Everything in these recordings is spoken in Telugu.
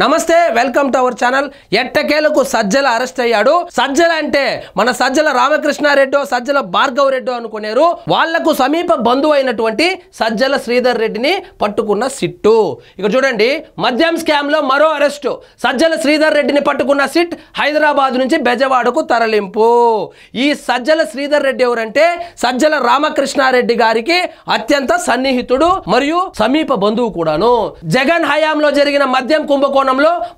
నమస్తే వెల్కమ్ టు అవర్ ఛానల్. ఎట్టకేలకు సజ్జల అరెస్ట్ అయ్యాడు. సజ్జల అంటే మన సజ్జల రామకృష్ణారెడ్డి, సజ్జల భార్గవ్ రెడ్డి అనుకునేరు. వాళ్లకు సమీప బంధువు అయినటువంటి సజ్జల శ్రీధర్ రెడ్డిని పట్టుకున్న సిట్టు. ఇక చూడండి, మద్యం స్కామ్ లో మరో అరెస్టు. సజ్జల శ్రీధర్ రెడ్డిని పట్టుకున్న సిట్ హైదరాబాద్ నుంచి బెజవాడకు తరలింపు. ఈ సజ్జల శ్రీధర్ రెడ్డి ఎవరంటే సజ్జల రామకృష్ణారెడ్డి గారికి అత్యంత సన్నిహితుడు మరియు సమీప బంధువు కూడాను. జగన్ హయాంలో జరిగిన మద్యం కుంభకోణం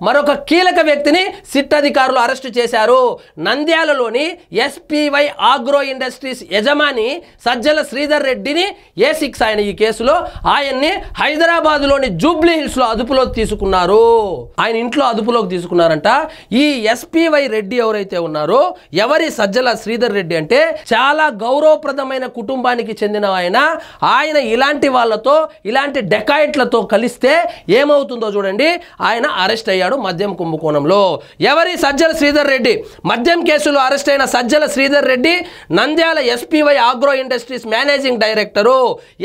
మరొక కీలక వ్యక్తిని సిట్ అధికారులు అరెస్టు చేశారు. నంద్యాలలోని ఎస్పీవై ఆగ్రో ఇండస్ట్రీస్ యజమాని సజ్జల శ్రీధర్ రెడ్డిని A6 ఆయన ఈ కేసులో ఆయన్ని హైదరాబాద్ లోని జూబ్లీ హిల్స్ లో అదుపులోకి తీసుకున్నారు. ఆయన ఇంట్లో అదుపులోకి తీసుకున్నారంట. ఈ ఎస్పీవై రెడ్డి ఎవరైతే ఉన్నారో, ఎవరి సజ్జల శ్రీధర్ రెడ్డి అంటే చాలా గౌరవప్రదమైన కుటుంబానికి చెందిన ఆయన ఇలాంటి వాళ్ళతో, ఇలాంటి డెకాయిట్లతో కలిస్తే ఏమవుతుందో చూడండి. ఆయన అరెస్ట్ అయ్యాడు మద్యం కుంభకోణంలో. ఎవరి సజ్జల శ్రీధర్ రెడ్డి? మద్యం కేసులో అరెస్ట్ అయిన Sajjala Sridhar Reddy Nandyal SPY agro industries managing director.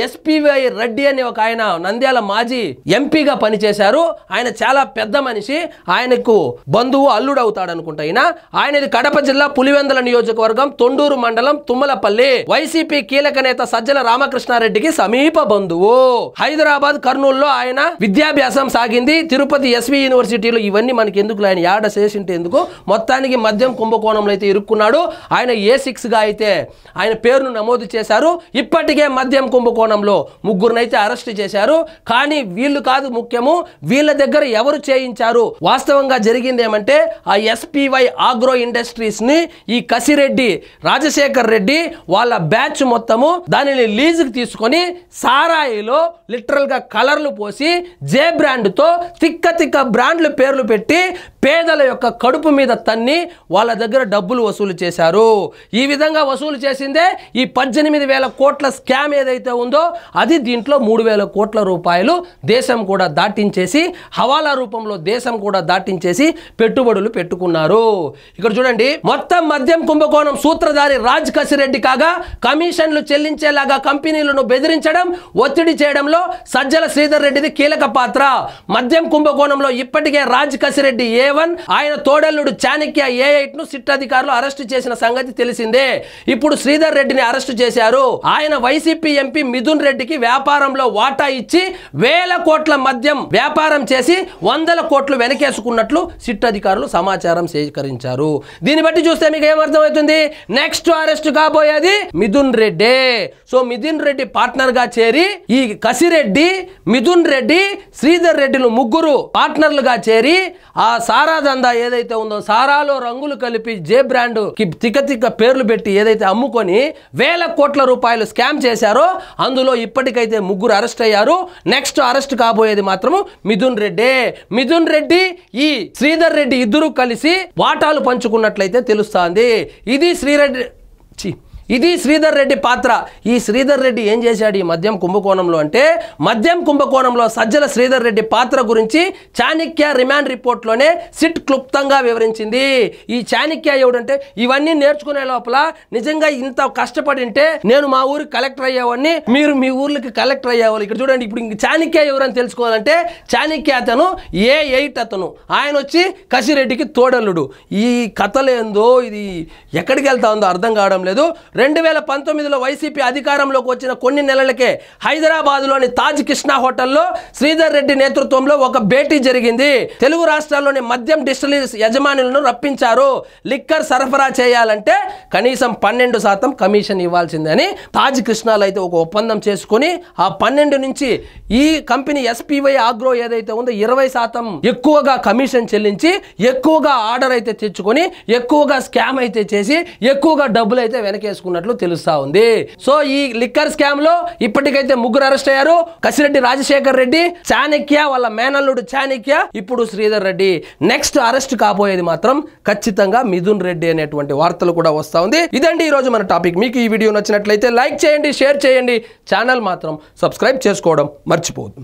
SPY Reddy అని ఒక ఆయన నంద్యాల మాజీ ఎంపీగా పనిచేశారు. ఆయన చాలా పెద్ద మనిషి, ఆయనకు బంధువు అల్లుడు అవుతాడు అనుకుంటా. ఆయనది కడప జిల్లా పులివెందుల నియోజకవర్గం తొండూరు మండలం తుమ్మలపల్లి. వైసీపీ కీలక నేత సజ్జల రామకృష్ణారెడ్డికి సమీప బంధువు. హైదరాబాద్, కర్నూలులో ఆయన విద్యాభ్యాసం సాగింది. తిరుపతి ఎస్వి యూనివర్సిటీలో. ఇవన్నీ మనకి ఎందుకు, ఆయన యాడ చేసింటే ఎందుకు. మొత్తానికి మద్యం కుంభకోణంలో అయితే ఇరుక్కున్నాడు. ఆయన A6 గా అయితే ఆయన పేరును నమోదు చేశారు. ఇప్పటికే మద్యం కుంభకోణంలో ముగ్గురునైతే అరెస్ట్ చేశారు. కానీ వీళ్ళు కాదు ముఖ్యము, వీళ్ళ దగ్గర ఎవరు చేయించారు. వాస్తవంగా జరిగింది ఏమంటే, ఆ ఎస్పీవై ఆగ్రో ఇండస్ట్రీస్ ని ఈ కసిరెడ్డి, రాజశేఖర్ రెడ్డి వాళ్ళ బ్యాచ్ మొత్తము దానిని లీజుకి తీసుకొని సారాయిలో లిటరల్ గా కలర్లు పోసి జే బ్రాండ్ తో తిక్క బ్రాండ్లు పేర్లు పెట్టి పేదల యొక్క కడుపు మీద తన్ని వాళ్ళ దగ్గర డబ్బులు వసూలు చేశారు. ఈ విధంగా వసూలు చేసిందే ఈ 18,000 కోట్ల స్కామ్ ఏదైతే ఉందో, అది దీంట్లో 3,000 కోట్ల రూపాయలు దేశం కూడా దాటించేసి, హవాలా రూపంలో దేశం కూడా దాటించేసి పెట్టుబడులు పెట్టుకున్నారు. ఇక్కడ చూడండి, మొత్తం మద్యం కుంభకోణం సూత్రధారి రాజ్ కసిరెడ్డి కాగా, కమిషన్లు చెల్లించేలాగా కంపెనీలను బెదిరించడం, ఒత్తిడి చేయడంలో సజ్జల శ్రీధర్ రెడ్డిది కీలక పాత్ర. మద్యం కుంభకోణంలో ఇప్పటికే రాజ్ కసిరెడ్డి A1, ఆయన తోడల్లుడు చాణక్య A8 ను సిట్ అధికారులు అరెస్టు చేసిన సంగతి తెలిసిందే. ఇప్పుడు శ్రీధర్ రెడ్డిని అరెస్టు చేశారు. ఆయన వైసీపీ ఎంపీ మిథున్ రెడ్డికి వ్యాపారంలో వాటా ఇచ్చి 1,000 కోట్ల మద్యం వ్యాపారం చేసి 100 కోట్లు వెనకేసుకున్నట్లు సిట్ అధికారులు సమాచారం సేకరించారు. దీన్ని బట్టి చూస్తే మీకు ఏమర్థమవుతుంది, నెక్స్ట్ అరెస్ట్ కాబోయేది మిథున్ రెడ్డి. సో మిథున్ రెడ్డి పార్ట్నర్ గా చేరి ఈ కసిరెడ్డి, మిథున్ రెడ్డి, శ్రీధర్ రెడ్డిలు ముగ్గురు పార్ట్నర్లుగా చేరి ఆ సారా దందా ఏదైతే ఉందో, సారాలో రంగులు కలిపి జే బ్రాండ్ కి తిక్క పేర్లు పెట్టి ఏదైతే అమ్ముకొని 1,000 కోట్ల రూపాయలు స్కామ్ చేశారో, అందులో ఇప్పటికైతే ముగ్గురు అరెస్ట్ అయ్యారు. నెక్స్ట్ అరెస్ట్ కాబోయేది మాత్రం మిథున్ రెడ్డి. మిథున్ రెడ్డి, ఈ శ్రీధర్ రెడ్డి ఇద్దరు కలిసి వాటాలు పంచుకున్నట్లయితే తెలుస్తోంది. ఇది శ్రీధర్ రెడ్డి పాత్ర. ఈ శ్రీధర్ రెడ్డి ఏం చేశాడు ఈ మద్యం కుంభకోణంలో అంటే, మద్యం కుంభకోణంలో సజ్జల శ్రీధర్ రెడ్డి పాత్ర గురించి చాణక్య రిమాండ్ రిపోర్ట్లోనే సిట్ క్లుప్తంగా వివరించింది. ఈ చాణక్య ఎవడంటే, ఇవన్నీ నేర్చుకునే లోపల నిజంగా ఇంత కష్టపడింటే నేను మా ఊరికి కలెక్టర్ అయ్యేవాడిని, మీరు మీ ఊర్లకి కలెక్టర్ అయ్యేవాళ్ళు. ఇక్కడ చూడండి, ఇప్పుడు ఇంక చాణక్య ఎవరని తెలుసుకోవాలంటే, చాణక్య అతను A8 అతను. ఆయన వచ్చి కసిరెడ్డికి తోడల్లుడు. ఈ కథలేందో, ఇది ఎక్కడికి వెళ్తా ఉందో అర్థం కావడం లేదు. 2019లో వైసీపీ అధికారంలోకి వచ్చిన కొన్ని నెలలకే హైదరాబాద్లోని తాజ్ కృష్ణ హోటల్లో శ్రీధర్ రెడ్డి నేతృత్వంలో ఒక భేటీ జరిగింది. తెలుగు రాష్ట్రాల్లోని మద్యం డిస్టిలరీస్ యజమానులను రప్పించారు. లిక్కర్ సరఫరా చేయాలంటే కనీసం 12% కమిషన్ ఇవ్వాల్సిందని తాజ్ కృష్ణలో అయితే ఒక ఒప్పందం చేసుకుని, ఆ 12 నుంచి ఈ కంపెనీ ఎస్పీవై ఆగ్రో ఏదైతే ఉందో 20% ఎక్కువగా కమిషన్ చెల్లించి, ఎక్కువగా ఆర్డర్ అయితే తెచ్చుకొని, ఎక్కువగా స్కామ్ అయితే చేసి, ఎక్కువగా డబ్బులు అయితే వెనకేసుకున్నారు తెలుస్తా ఉంది. సో ఈ లిక్కర్ స్కామ్ లో ఇప్పటికైతే ముగ్గురు అరెస్ట్ అయ్యారు. కసిరెడ్డి రాజశేఖర్ రెడ్డి, చాణక్య వాళ్ళ మేనల్లుడు చాణక్య, ఇప్పుడు శ్రీధర్ రెడ్డి. నెక్స్ట్ అరెస్ట్ కాబోయేది మాత్రం ఖచ్చితంగా మిథున్ రెడ్డి అనేటువంటి వార్తలు కూడా వస్తా ఉంది. ఇదండి ఈ రోజు మన టాపిక్. మీకు ఈ వీడియో నచ్చినట్లయితే లైక్ చేయండి, షేర్ చేయండి, ఛానల్ మాత్రం సబ్స్క్రైబ్ చేసుకోవడం మర్చిపోవద్దు.